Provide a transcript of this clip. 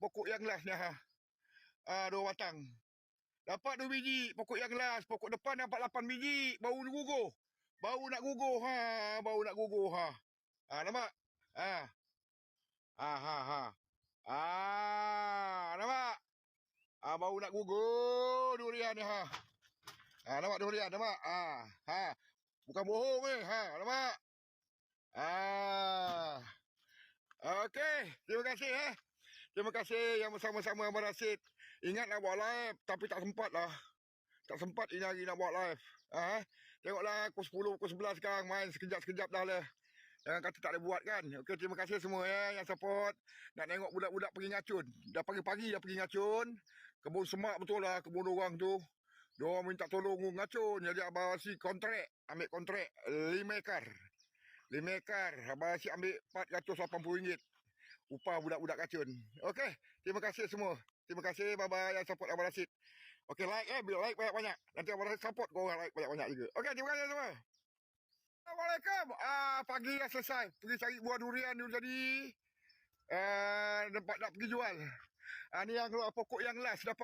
pokok yang last ni ha. 2 batang. Dapat 2 biji pokok yang last. Pokok depan dapat 8 biji. Baru gugur. Baru nak gugur ha. Baru nak gugur ha. Nampak? Nampak? Baru nak gugur durian ni ha. Nampak durian, nampak? Bukan bohong ni. Nampak? Okey, terima kasih Terima kasih yang bersama-sama Abang Rasid. Ingat nak buat live tapi tak sempat lah. Tak sempat ini hari nak buat live. Tengoklah pukul 10, pukul 11 sekarang main sekejap-sekejap dah lah. Jangan kata tak boleh buat kan. Okey, terima kasih semua yang support. Nak tengok budak-budak pergi ngacun. Dah pagi-pagi dah pergi ngacun. Kebun semak betul lah kebun orang tu. Diorang minta tolong ngacun. Jadi Abang Rasid kontrak. Ambil kontrak 5 ekar. 5 ekar. Abang Rasid ambil RM480. Upah budak-budak kacun. Okey, terima kasih semua. Terima kasih bye-bye yang support Abang Rasid. Okey, like bila like banyak-banyak. Nanti Abang Rasid support kau orang like banyak-banyak juga. Okey, terima kasih semua. Assalamualaikum. Pagi dah selesai. Pergi cari buah durian dulu tadi. Nampak nak pergi jual. Ni yang keluar pokok yang last dapat